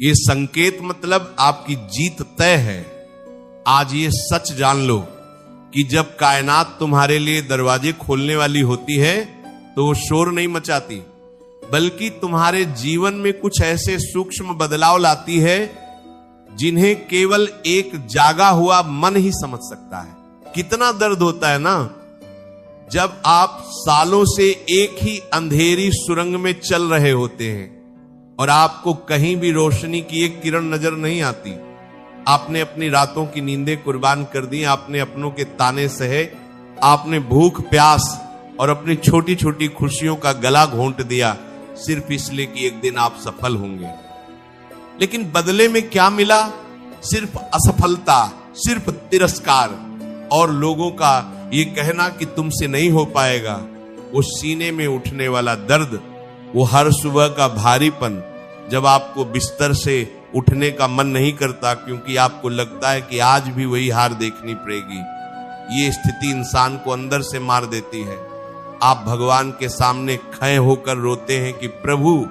ये संकेत मतलब आपकी जीत तय है। आज ये सच जान लो कि जब कायनात तुम्हारे लिए दरवाजे खोलने वाली होती है तो वो शोर नहीं मचाती, बल्कि तुम्हारे जीवन में कुछ ऐसे सूक्ष्म बदलाव लाती है जिन्हें केवल एक जागा हुआ मन ही समझ सकता है। कितना दर्द होता है ना, जब आप सालों से एक ही अंधेरी सुरंग में चल रहे होते हैं और आपको कहीं भी रोशनी की एक किरण नजर नहीं आती। आपने अपनी रातों की नींदें कुर्बान कर दी, आपने अपनों के ताने सहे, आपने भूख प्यास और अपनी छोटी छोटी खुशियों का गला घोंट दिया सिर्फ इसलिए कि एक दिन आप सफल होंगे। लेकिन बदले में क्या मिला? सिर्फ असफलता, सिर्फ तिरस्कार और लोगों का ये कहना कि तुमसे नहीं हो पाएगा। वो सीने में उठने वाला दर्द, वो हर सुबह का भारीपन, जब आपको बिस्तर से उठने का मन नहीं करता क्योंकि आपको लगता है कि आज भी वही हार देखनी पड़ेगी। ये स्थिति इंसान को अंदर से मार देती है। आप भगवान के सामने खड़े होकर रोते हैं कि प्रभु,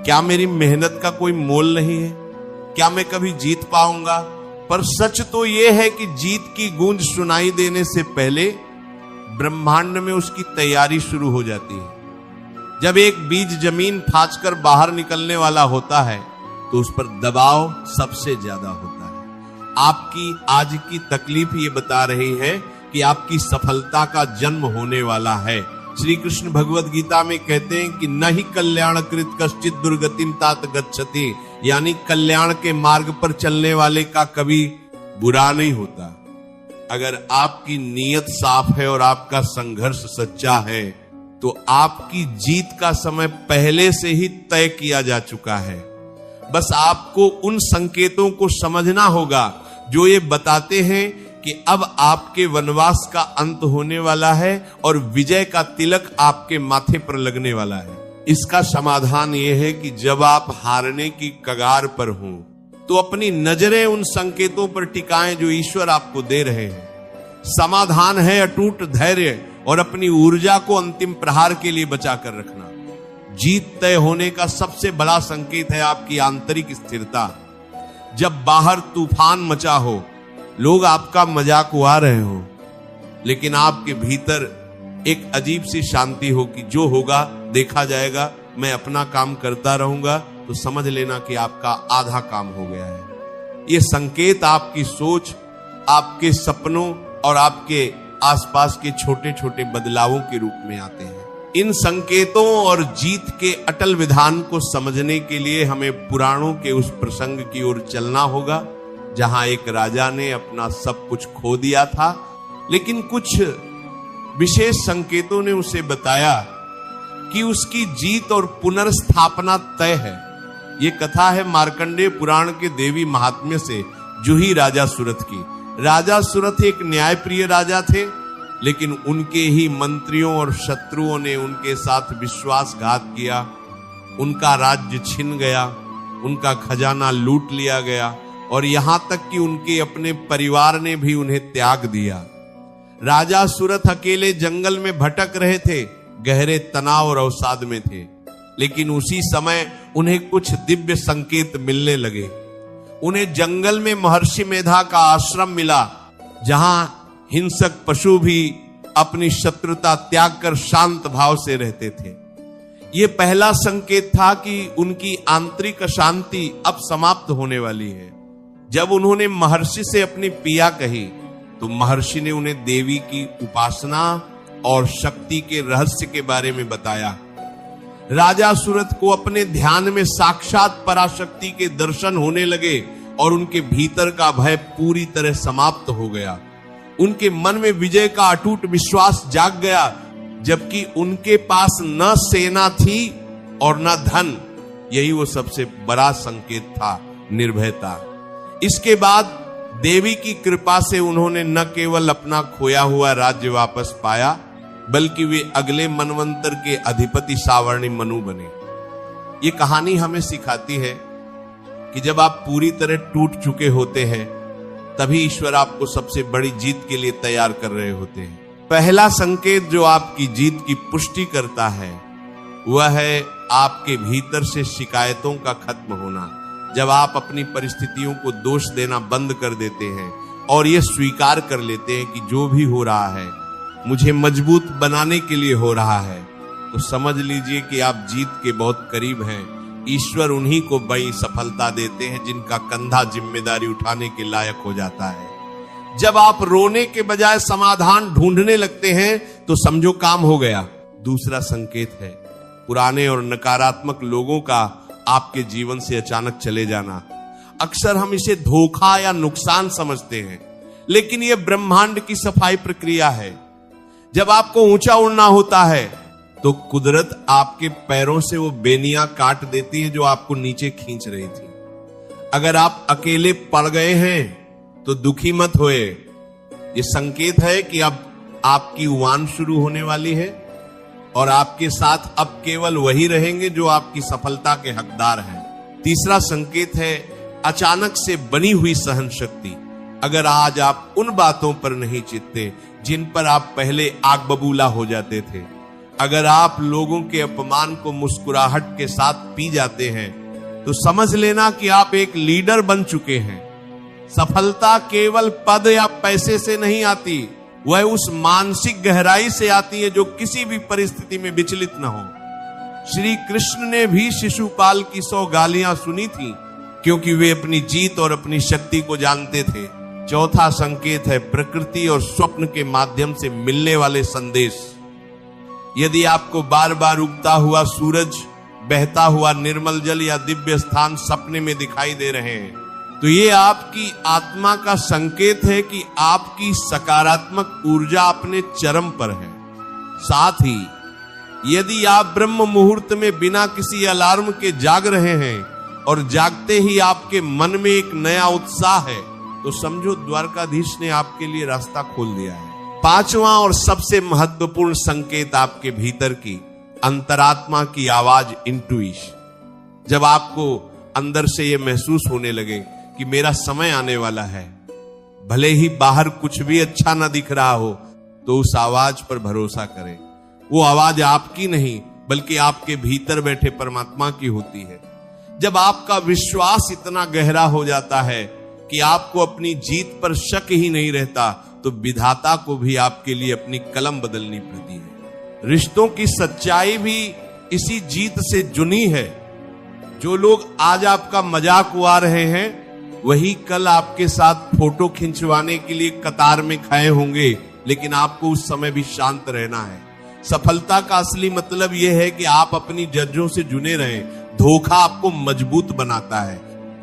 क्या मेरी मेहनत का कोई मोल नहीं है? क्या मैं कभी जीत पाऊंगा? पर सच तो यह है कि जीत की गूंज सुनाई देने से पहले ब्रह्मांड में उसकी तैयारी शुरू हो जाती है। जब एक बीज जमीन फाचकर बाहर निकलने वाला होता है तो उस पर दबाव सबसे ज्यादा होता है। आपकी आज की तकलीफ ये बता रही है कि आपकी सफलता का जन्म होने वाला है। श्री कृष्ण भगवद गीता में कहते हैं कि न ही कल्याण कृत कश्चित दुर्गतिम तात गच्छति, यानी कल्याण के मार्ग पर चलने वाले का कभी बुरा नहीं होता। अगर आपकी नीयत साफ है और आपका संघर्ष सच्चा है तो आपकी जीत का समय पहले से ही तय किया जा चुका है। बस आपको उन संकेतों को समझना होगा जो ये बताते हैं कि अब आपके वनवास का अंत होने वाला है और विजय का तिलक आपके माथे पर लगने वाला है। इसका समाधान यह है कि जब आप हारने की कगार पर हों तो अपनी नजरें उन संकेतों पर टिकाएं जो ईश्वर आपको दे रहे हैं। समाधान है अटूट धैर्य और अपनी ऊर्जा को अंतिम प्रहार के लिए बचा कर रखना। जीत तय होने का सबसे बड़ा संकेत है आपकी आंतरिक स्थिरता। जब बाहर तूफान मचा हो, लोग आपका मजाक उड़ा रहे हो, लेकिन आपके भीतर एक अजीब सी शांति हो कि जो होगा देखा जाएगा, मैं अपना काम करता रहूंगा, तो समझ लेना कि आपका आधा काम हो गया है। ये संकेत आपकी सोच, आपके सपनों और आपके आसपास के छोटे छोटे बदलावों के रूप में आते हैं। इन संकेतों और जीत के अटल विधान को समझने के लिए हमें पुराणों के उस प्रसंग की ओर चलना होगा जहां एक राजा ने अपना सब कुछ खो दिया था, लेकिन कुछ विशेष संकेतों ने उसे बताया कि उसकी जीत और पुनर्स्थापना तय है। ये कथा है मार्कंडेय पुराण के देवी महात्म्य से, जूही राजा सुरथ की। राजा सुरथ एक न्यायप्रिय राजा थे, लेकिन उनके ही मंत्रियों और शत्रुओं ने उनके साथ विश्वासघात किया। उनका राज्य छिन गया, उनका खजाना लूट लिया गया और यहां तक कि उनके अपने परिवार ने भी उन्हें त्याग दिया। राजा सुरथ अकेले जंगल में भटक रहे थे, गहरे तनाव और अवसाद में थे, लेकिन उसी समय उन्हें कुछ दिव्य संकेत मिलने लगे। उन्हें जंगल में महर्षि मेधा का आश्रम मिला, जहां हिंसक पशु भी अपनी शत्रुता त्याग कर शांत भाव से रहते थे। यह पहला संकेत था कि उनकी आंतरिक अशांति अब समाप्त होने वाली है। जब उन्होंने महर्षि से अपनी पीड़ा कही तो महर्षि ने उन्हें देवी की उपासना और शक्ति के रहस्य के बारे में बताया। राजा सुरथ को अपने ध्यान में साक्षात पराशक्ति के दर्शन होने लगे और उनके भीतर का भय पूरी तरह समाप्त हो गया। उनके मन में विजय का अटूट विश्वास जाग गया, जबकि उनके पास न सेना थी और न धन। यही वो सबसे बड़ा संकेत था, निर्भयता। इसके बाद देवी की कृपा से उन्होंने न केवल अपना खोया हुआ राज्य वापस पाया, बल्कि वे अगले मनवंतर के अधिपति सावर्णी मनु बने। ये कहानी हमें सिखाती है कि जब आप पूरी तरह टूट चुके होते हैं, तभी ईश्वर आपको सबसे बड़ी जीत के लिए तैयार कर रहे होते हैं। पहला संकेत जो आपकी जीत की पुष्टि करता है वह है आपके भीतर से शिकायतों का खत्म होना। जब आप अपनी परिस्थितियों को दोष देना बंद कर देते हैं और ये स्वीकार कर लेते हैं कि जो भी हो रहा है मुझे मजबूत बनाने के लिए हो रहा है, तो समझ लीजिए कि आप जीत के बहुत करीब हैं। ईश्वर उन्हीं को बड़ी सफलता देते हैं जिनका कंधा जिम्मेदारी उठाने के लायक हो जाता है। जब आप रोने के बजाय समाधान ढूंढने लगते हैं तो समझो काम हो गया। दूसरा संकेत है पुराने और नकारात्मक लोगों का आपके जीवन से अचानक चले जाना। अक्सर हम इसे धोखा या नुकसान समझते हैं, लेकिन यह ब्रह्मांड की सफाई प्रक्रिया है। जब आपको ऊंचा उड़ना होता है तो कुदरत आपके पैरों से वो बेनियां काट देती है जो आपको नीचे खींच रही थी। अगर आप अकेले पड़ गए हैं तो दुखी मत होए, ये संकेत है कि अब आपकी उड़ान शुरू होने वाली है और आपके साथ अब केवल वही रहेंगे जो आपकी सफलता के हकदार हैं। तीसरा संकेत है अचानक से बनी हुई सहन शक्ति। अगर आज आप उन बातों पर नहीं चिढ़ते जिन पर आप पहले आग बबूला हो जाते थे, अगर आप लोगों के अपमान को मुस्कुराहट के साथ पी जाते हैं, तो समझ लेना कि आप एक लीडर बन चुके हैं। सफलता केवल पद या पैसे से नहीं आती, वह उस मानसिक गहराई से आती है जो किसी भी परिस्थिति में विचलित न हो। श्री कृष्ण ने भी शिशुपाल की 100 गालियां सुनी थी क्योंकि वे अपनी जीत और अपनी शक्ति को जानते थे। चौथा संकेत है प्रकृति और स्वप्न के माध्यम से मिलने वाले संदेश। यदि आपको बार बार उगता हुआ सूरज, बहता हुआ निर्मल जल या दिव्य स्थान सपने में दिखाई दे रहे हैं, तो ये आपकी आत्मा का संकेत है कि आपकी सकारात्मक ऊर्जा अपने चरम पर है। साथ ही यदि आप ब्रह्म मुहूर्त में बिना किसी अलार्म के जाग रहे हैं और जागते ही आपके मन में एक नया उत्साह है, तो समझो द्वारकाधीश ने आपके लिए रास्ता खोल दिया है। पांचवा और सबसे महत्वपूर्ण संकेत आपके भीतर की अंतरात्मा की आवाज, इंट्यूशन। जब आपको अंदर से यह महसूस होने लगे कि मेरा समय आने वाला है, भले ही बाहर कुछ भी अच्छा ना दिख रहा हो, तो उस आवाज पर भरोसा करें। वो आवाज आपकी नहीं बल्कि आपके भीतर बैठे परमात्मा की होती है। जब आपका विश्वास इतना गहरा हो जाता है कि आपको अपनी जीत पर शक ही नहीं रहता, तो विधाता को भी आपके लिए अपनी कलम बदलनी पड़ती है। रिश्तों की सच्चाई भी इसी जीत से जुनी है। जो लोग आज आपका मजाक उड़ा रहे हैं, वही कल आपके साथ फोटो खिंचवाने के लिए कतार में खड़े होंगे, लेकिन आपको उस समय भी शांत रहना है। सफलता का असली मतलब यह है कि आप अपनी जज्जों से जुड़े रहें। धोखा आपको मजबूत बनाता है,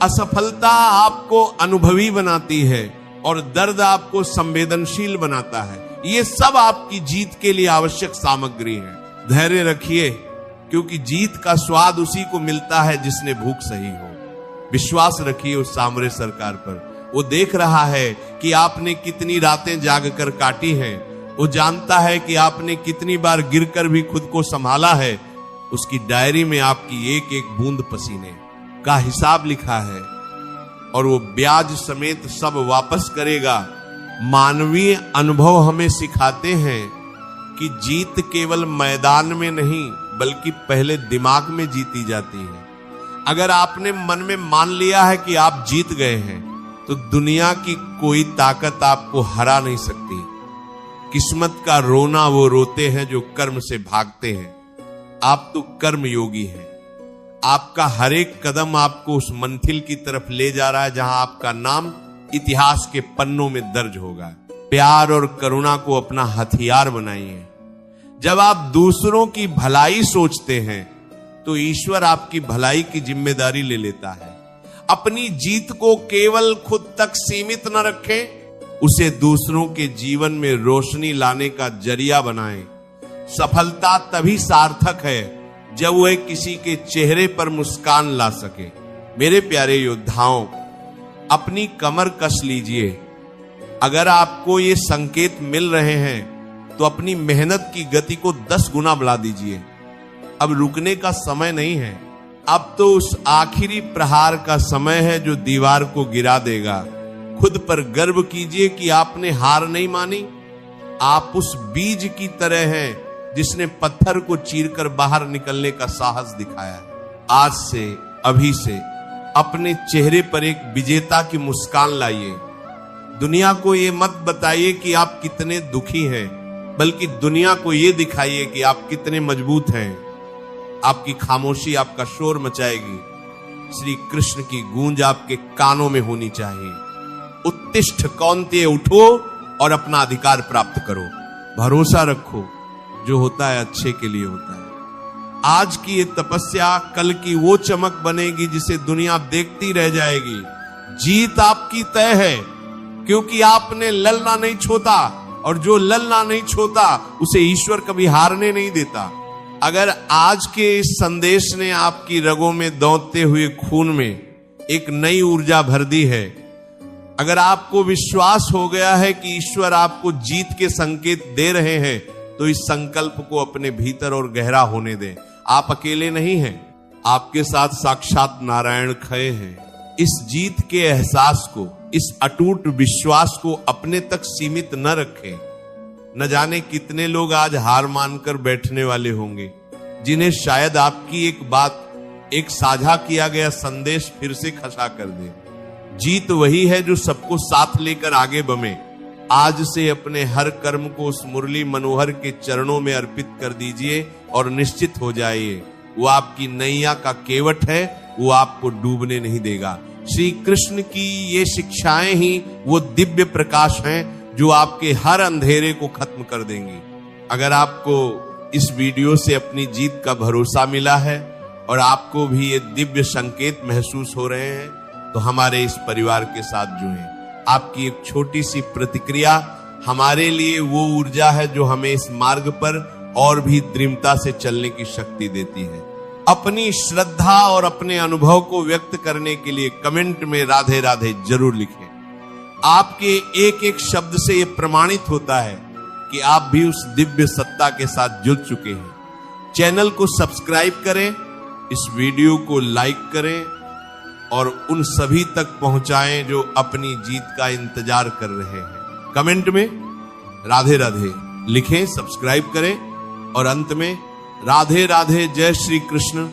असफलता आपको अनुभवी बनाती है और दर्द आपको संवेदनशील बनाता है। ये सब आपकी जीत के लिए आवश्यक सामग्री है। धैर्य रखिए, क्योंकि जीत का स्वाद उसी को मिलता है जिसने भूख सही हो। विश्वास रखिए उस सामरे सरकार पर। वो देख रहा है कि आपने कितनी रातें जागकर काटी हैं। वो जानता है कि आपने कितनी बार गिरकर भी खुद को संभाला है। उसकी डायरी में आपकी एक एक बूंद पसीने का हिसाब लिखा है और वो ब्याज समेत सब वापस करेगा। मानवीय अनुभव हमें सिखाते हैं कि जीत केवल मैदान में नहीं बल्कि पहले दिमाग में जीती जाती है। अगर आपने मन में मान लिया है कि आप जीत गए हैं, तो दुनिया की कोई ताकत आपको हरा नहीं सकती। किस्मत का रोना वो रोते हैं जो कर्म से भागते हैं। आप तो कर्म योगी हैं। आपका हर एक कदम आपको उस मंजिल की तरफ ले जा रहा है जहां आपका नाम इतिहास के पन्नों में दर्ज होगा। प्यार और करुणा को अपना हथियार बनाइए। जब आप दूसरों की भलाई सोचते हैं, तो ईश्वर आपकी भलाई की जिम्मेदारी ले लेता है। अपनी जीत को केवल खुद तक सीमित न रखें, उसे दूसरों के जीवन में रोशनी लाने का जरिया बनाएं। सफलता तभी सार्थक है जब वह किसी के चेहरे पर मुस्कान ला सके। मेरे प्यारे योद्धाओं, अपनी कमर कस लीजिए। अगर आपको ये संकेत मिल रहे हैं, तो अपनी मेहनत की गति को 10 गुना बढ़ा दीजिए। अब रुकने का समय नहीं है। अब तो उस आखिरी प्रहार का समय है जो दीवार को गिरा देगा। खुद पर गर्व कीजिए कि आपने हार नहीं मानी। आप उस बीज की तरह हैं जिसने पत्थर को चीरकर बाहर निकलने का साहस दिखाया है। आज से, अभी से अपने चेहरे पर एक विजेता की मुस्कान लाइए। दुनिया को ये मत बताइए कि आप कितने दुखी हैं, बल्कि दुनिया को ये दिखाइए कि आप कितने मजबूत हैं। आपकी खामोशी आपका शोर मचाएगी। श्री कृष्ण की गूंज आपके कानों में होनी चाहिए। उत्तिष्ठ कौन्तेय, उठो और अपना अधिकार प्राप्त करो। भरोसा रखो, जो होता है अच्छे के लिए होता है। आज की ये तपस्या कल की वो चमक बनेगी जिसे दुनिया देखती रह जाएगी। जीत आपकी तय है, क्योंकि आपने ललना नहीं छोता, और जो ललना नहीं छोता उसे ईश्वर कभी हारने नहीं देता। अगर आज के इस संदेश ने आपकी रगों में दौड़ते हुए खून में एक नई ऊर्जा भर दी है, अगर आपको विश्वास हो गया है कि ईश्वर आपको जीत के संकेत दे रहे हैं, तो इस संकल्प को अपने भीतर और गहरा होने दें। आप अकेले नहीं हैं, आपके साथ साक्षात नारायण खड़े हैं। इस जीत के एहसास को, इस अटूट विश्वास को अपने तक सीमित न रखें। न जाने कितने लोग आज हार मानकर बैठने वाले होंगे, जिन्हें शायद आपकी एक बात, एक साझा किया गया संदेश फिर से खसा कर दे। जीत वही है जो सबको साथ लेकर आगे बढ़े। आज से अपने हर कर्म को उस मुरली मनोहर के चरणों में अर्पित कर दीजिए और निश्चित हो जाइए, वो आपकी नैया का केवट है, वो आपको डूबने नहीं देगा। श्री कृष्ण की ये शिक्षाएं ही वो दिव्य प्रकाश हैं जो आपके हर अंधेरे को खत्म कर देंगी। अगर आपको इस वीडियो से अपनी जीत का भरोसा मिला है और आपको भी ये दिव्य संकेत महसूस हो रहे हैं, तो हमारे इस परिवार के साथ जुड़ें। आपकी एक छोटी सी प्रतिक्रिया हमारे लिए वो ऊर्जा है जो हमें इस मार्ग पर और भी दृढ़ता से चलने की शक्ति देती है। अपनी श्रद्धा और अपने अनुभव को व्यक्त करने के लिए कमेंट में राधे राधे जरूर लिखें। आपके एक एक शब्द से यह प्रमाणित होता है कि आप भी उस दिव्य सत्ता के साथ जुड़ चुके हैं। चैनल को सब्सक्राइब करें, इस वीडियो को लाइक करें और उन सभी तक पहुंचाएं जो अपनी जीत का इंतजार कर रहे हैं। कमेंट में राधे राधे लिखें, सब्सक्राइब करें और अंत में राधे राधे, जय श्री कृष्ण।